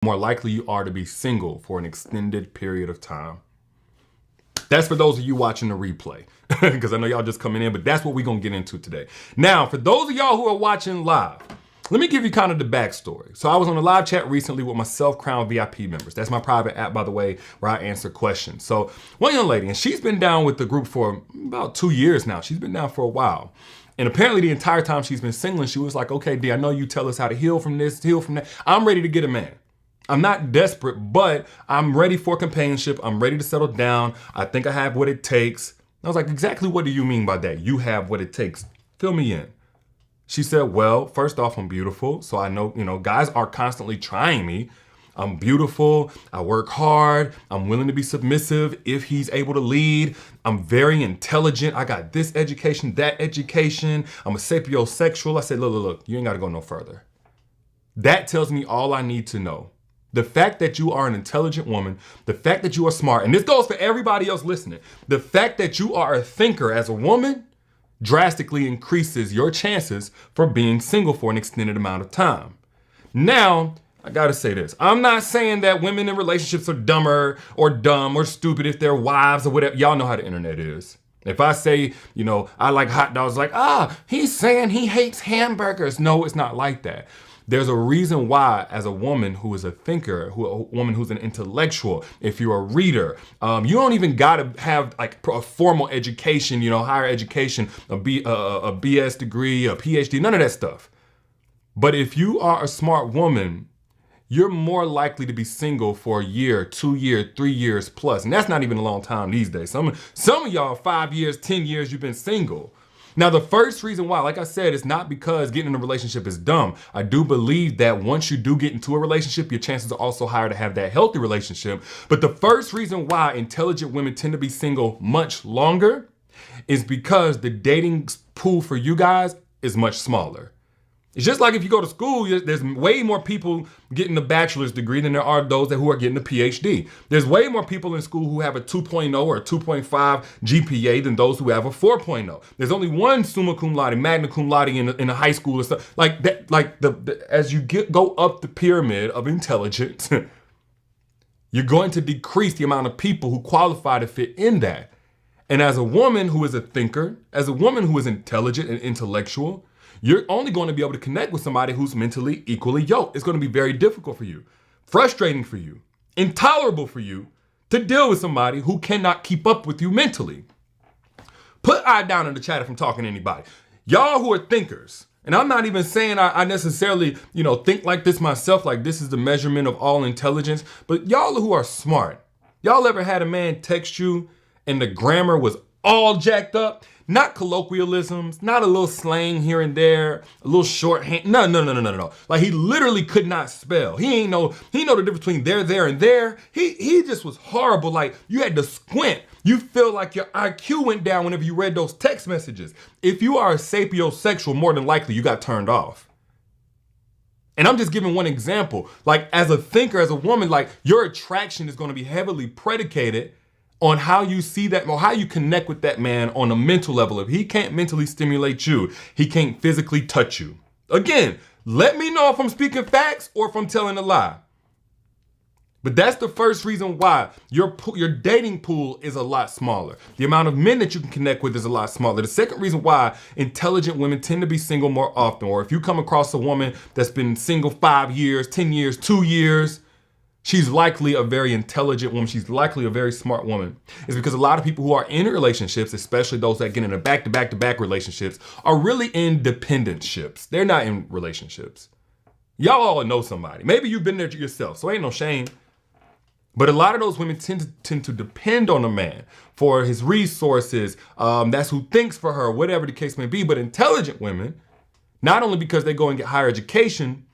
more likely you are to be single for an extended period of time. That's for those of you watching the replay, because I know y'all just coming in, but that's what we're going to get into today. Now, for those of y'all who are watching live, let me give you kind of the backstory. So I was on a live chat recently with my Self-Crown VIP members. That's my private app, by the way, where I answer questions. So one young lady, and she's been down with the group for about 2 years now. She's been down for a while. And apparently the entire time she's been single, she was like, okay, D, I know you tell us how to heal from this, heal from that. I'm ready to get a man. I'm not desperate, but I'm ready for companionship. I'm ready to settle down. I think I have what it takes. I was like, exactly what do you mean by that? You have what it takes. Fill me in. She said, well, first off, I'm beautiful. So I know, guys are constantly trying me. I'm beautiful. I work hard. I'm willing to be submissive if he's able to lead. I'm very intelligent. I got this education, that education. I'm a sapiosexual. I said, look, you ain't got to go no further. That tells me all I need to know. The fact that you are an intelligent woman, the fact that you are smart, and this goes for everybody else listening, the fact that you are a thinker as a woman drastically increases your chances for being single for an extended amount of time. Now, I gotta say this. I'm not saying that women in relationships are dumber or dumb or stupid if they're wives or whatever. Y'all know how the internet is. If I say, I like hot dogs, like, he's saying he hates hamburgers. No, it's not like that. There's a reason why, as a woman who is a thinker, a woman who's an intellectual, if you're a reader, you don't even gotta have like a formal education, higher education, a BS degree, a PhD, none of that stuff. But if you are a smart woman, you're more likely to be single for a year, 2 years, 3 years plus. And that's not even a long time these days. Some of y'all, 5 years, 10 years, you've been single. Now, the first reason why, like I said, it's not because getting in a relationship is dumb. I do believe that once you do get into a relationship, your chances are also higher to have that healthy relationship. But the first reason why intelligent women tend to be single much longer is because the dating pool for you guys is much smaller. It's just like if you go to school, there's way more people getting a bachelor's degree than there are those who are getting a PhD. There's way more people in school who have a 2.0 or a 2.5 GPA than those who have a 4.0. There's only one summa cum laude, magna cum laude in a high school or stuff like that. Like as you go up the pyramid of intelligence, you're going to decrease the amount of people who qualify to fit in that. And as a woman who is a thinker, as a woman who is intelligent and intellectual, you're only going to be able to connect with somebody who's mentally equally yoked. It's going to be very difficult for you, frustrating for you, intolerable for you to deal with somebody who cannot keep up with you mentally. Put I down in the chat if I'm talking to anybody. Y'all who are thinkers, and I'm not even saying I necessarily, think like this myself, like this is the measurement of all intelligence, but y'all who are smart, y'all ever had a man text you and the grammar was all jacked up? Not colloquialisms, not a little slang here and there, a little shorthand. No. Like he literally could not spell. He know the difference between there, and there. He just was horrible. Like you had to squint. You feel like your IQ went down whenever you read those text messages. If you are a sapiosexual, more than likely you got turned off. And I'm just giving one example. Like as a thinker, as a woman, like your attraction is going to be heavily predicated on how you see that or how you connect with that man on a mental level. If he can't mentally stimulate you, he can't physically touch you. Again, let me know if I'm speaking facts or if I'm telling a lie. But that's the first reason why your dating pool is a lot smaller. The amount of men that you can connect with is a lot smaller. The second reason why intelligent women tend to be single more often, or if you come across a woman that's been single 5 years, 10 years, 2 years, she's likely a very intelligent woman. She's likely a very smart woman. It's because a lot of people who are in relationships, especially those that get into back-to-back relationships, are really in dependentships. They're not in relationships. Y'all all know somebody. Maybe you've been there yourself, so ain't no shame. But a lot of those women tend to depend on a man for his resources. That's who thinks for her, whatever the case may be. But intelligent women, not only because they go and get higher education,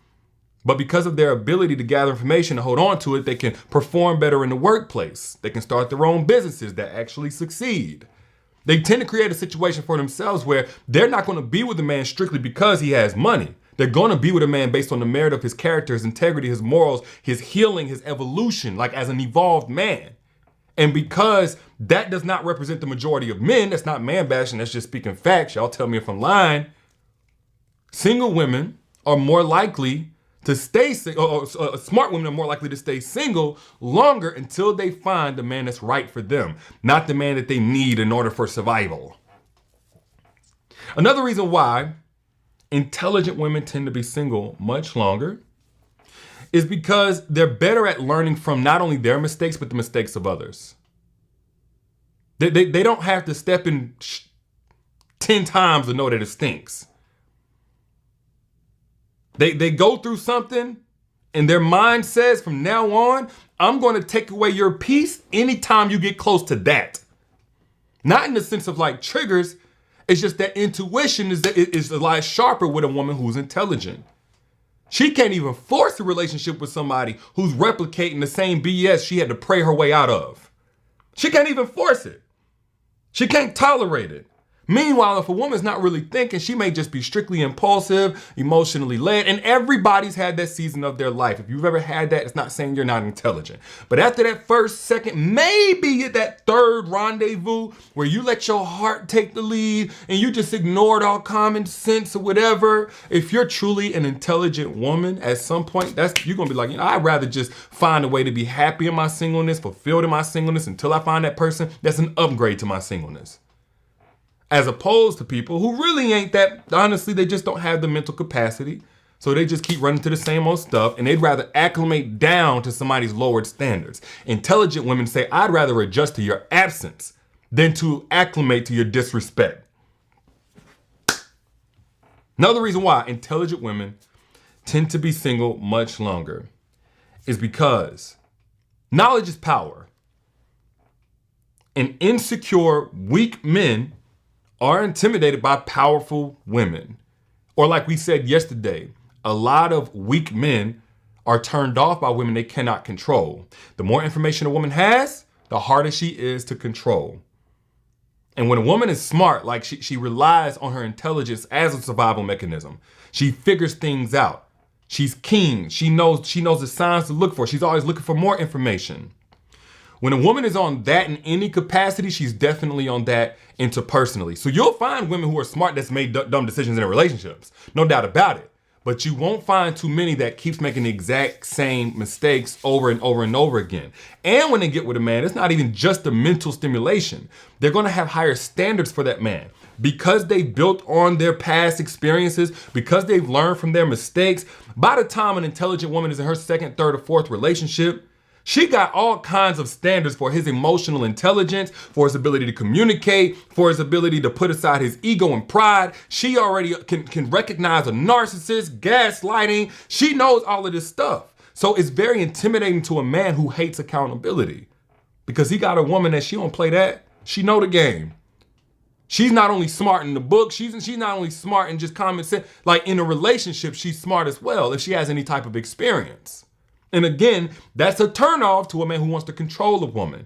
but because of their ability to gather information and hold on to it, they can perform better in the workplace. They can start their own businesses that actually succeed. They tend to create a situation for themselves where they're not going to be with a man strictly because he has money. They're going to be with a man based on the merit of his character, his integrity, his morals, his healing, his evolution, like as an evolved man. And because that does not represent the majority of men, that's not man bashing, that's just speaking facts. Y'all tell me if I'm lying. Single women are more likely to stay single, or smart women are more likely to stay single longer until they find the man that's right for them, not the man that they need in order for survival. Another reason why intelligent women tend to be single much longer is because they're better at learning from not only their mistakes, but the mistakes of others. They don't have to step in 10 times to know that it stinks. They go through something and their mind says, from now on, I'm going to take away your peace anytime you get close to that. Not in the sense of like triggers. It's just that intuition is a lot sharper with a woman who's intelligent. She can't even force a relationship with somebody who's replicating the same BS she had to pray her way out of. She can't even force it. She can't tolerate it. Meanwhile, if a woman's not really thinking, she may just be strictly impulsive, emotionally led, and everybody's had that season of their life. If you've ever had that, it's not saying you're not intelligent. But after that first, second, maybe that third rendezvous where you let your heart take the lead and you just ignored all common sense or whatever, if you're truly an intelligent woman, at some point, you're gonna be like, I'd rather just find a way to be happy in my singleness, fulfilled in my singleness until I find that person that's an upgrade to my singleness. As opposed to people who really ain't that, honestly, they just don't have the mental capacity. So they just keep running to the same old stuff and they'd rather acclimate down to somebody's lowered standards. Intelligent women say, I'd rather adjust to your absence than to acclimate to your disrespect. Another reason why intelligent women tend to be single much longer is because knowledge is power. And insecure, weak men are intimidated by powerful women. Or like we said yesterday, a lot of weak men are turned off by women they cannot control. The more information a woman has, the harder she is to control. And when a woman is smart, like she relies on her intelligence as a survival mechanism. She figures things out. She's keen. She knows the signs to look for. She's always looking for more information. When a woman is on that in any capacity, she's definitely on that interpersonally. So you'll find women who are smart that's made dumb decisions in their relationships. No doubt about it. But you won't find too many that keeps making the exact same mistakes over and over and over again. And when they get with a man, it's not even just the mental stimulation. They're going to have higher standards for that man. Because they built on their past experiences, because they've learned from their mistakes, by the time an intelligent woman is in her second, third, or fourth relationship, she got all kinds of standards for his emotional intelligence, for his ability to communicate, for his ability to put aside his ego and pride. She already can recognize a narcissist, gaslighting. She knows all of this stuff. So it's very intimidating to a man who hates accountability because he got a woman that she don't play that. She know the game. She's not only smart in the book, she's not only smart in just common sense. Like in a relationship, she's smart as well if she has any type of experience. And again, that's a turnoff to a man who wants to control a woman.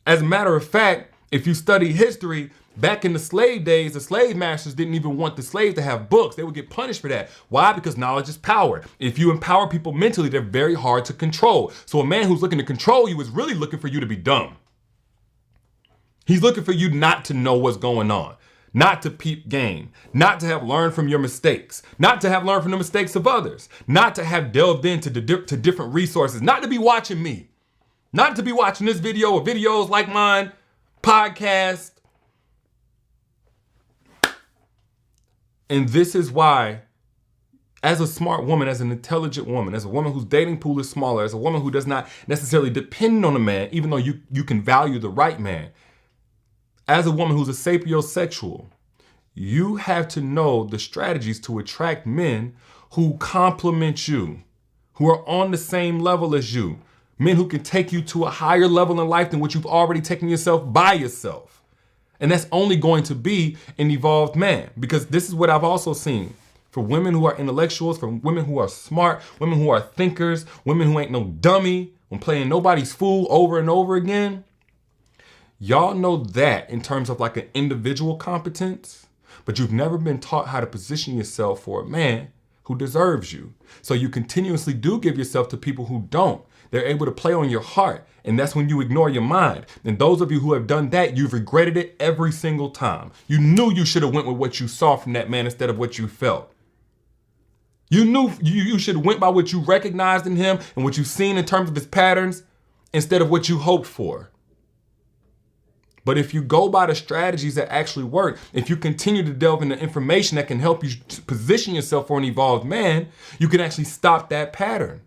As a matter of fact, if you study history, back in the slave days, the slave masters didn't even want the slaves to have books. They would get punished for that. Why? Because knowledge is power. If you empower people mentally, they're very hard to control. So a man who's looking to control you is really looking for you to be dumb. He's looking for you not to know what's going on. Not to peep game, not to have learned from your mistakes, not to have learned from the mistakes of others, not to have delved into to different resources, not to be watching me, not to be watching this video or videos like mine, podcast. And this is why, as a smart woman, as an intelligent woman, as a woman whose dating pool is smaller, as a woman who does not necessarily depend on a man, even though you can value the right man, as a woman who's a sapiosexual, you have to know the strategies to attract men who complement you, who are on the same level as you, men who can take you to a higher level in life than what you've already taken yourself by yourself. And that's only going to be an evolved man, because this is what I've also seen. For women who are intellectuals, for women who are smart, women who are thinkers, women who ain't no dummy, when playing nobody's fool over and over again, y'all know that in terms of like an individual competence, but you've never been taught how to position yourself for a man who deserves you. So you continuously do give yourself to people who don't. They're able to play on your heart, and that's when you ignore your mind. And those of you who have done that, you've regretted it every single time. You knew you should have went with what you saw from that man instead of what you felt. You knew you should have went by what you recognized in him and what you've seen in terms of his patterns instead of what you hoped for. But if you go by the strategies that actually work, if you continue to delve into information that can help you position yourself for an evolved man, you can actually stop that pattern.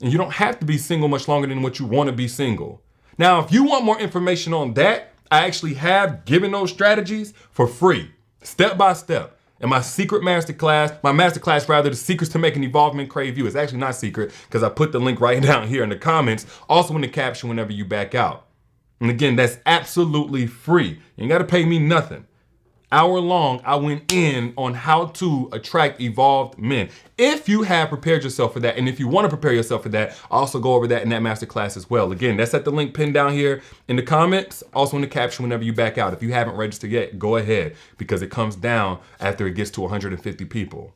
And you don't have to be single much longer than what you want to be single. Now, if you want more information on that, I actually have given those strategies for free, step by step. In my secret masterclass, the secrets to making evolved men crave you. It's actually not secret because I put the link right down here in the comments, also in the caption whenever you back out. And again, that's absolutely free. You ain't got to pay me nothing. Hour long, I went in on how to attract evolved men. If you have prepared yourself for that, and if you want to prepare yourself for that, I'll also go over that in that masterclass as well. Again, that's at the link pinned down here in the comments, also in the caption whenever you back out. If you haven't registered yet, go ahead, because it comes down after it gets to 150 people.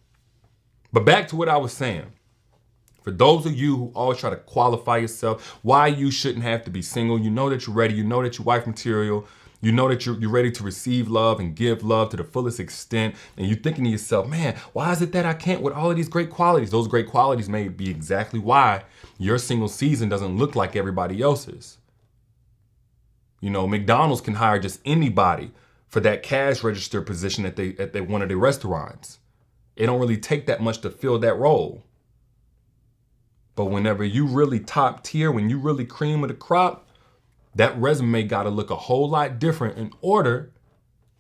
But back to what I was saying. For those of you who always try to qualify yourself, why you shouldn't have to be single, you know that you're ready, you know that you're wife material, you know that you're ready to receive love and give love to the fullest extent, and you're thinking to yourself, man, why is it that I can't with all of these great qualities? Those great qualities may be exactly why your single season doesn't look like everybody else's. You know, McDonald's can hire just anybody for that cash register position at one of their restaurants. It don't really take that much to fill that role. But whenever you really top tier, when you really cream of the crop, that resume got to look a whole lot different in order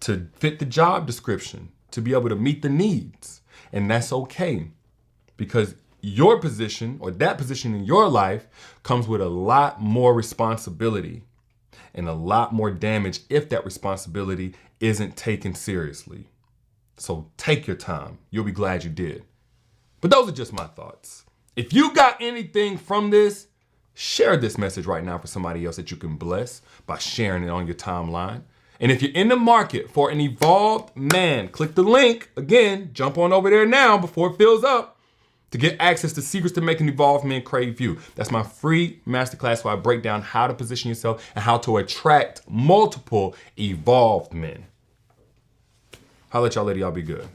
to fit the job description, to be able to meet the needs. And that's okay, because your position, or that position in your life, comes with a lot more responsibility and a lot more damage if that responsibility isn't taken seriously. So take your time. You'll be glad you did. But those are just my thoughts. If you got anything from this, share this message right now for somebody else that you can bless by sharing it on your timeline. And if you're in the market for an evolved man, click the link. Again, jump on over there now before it fills up to get access to secrets to making evolved men crave you. That's my free masterclass where I break down how to position yourself and how to attract multiple evolved men. Holla at y'all later. Y'all be good.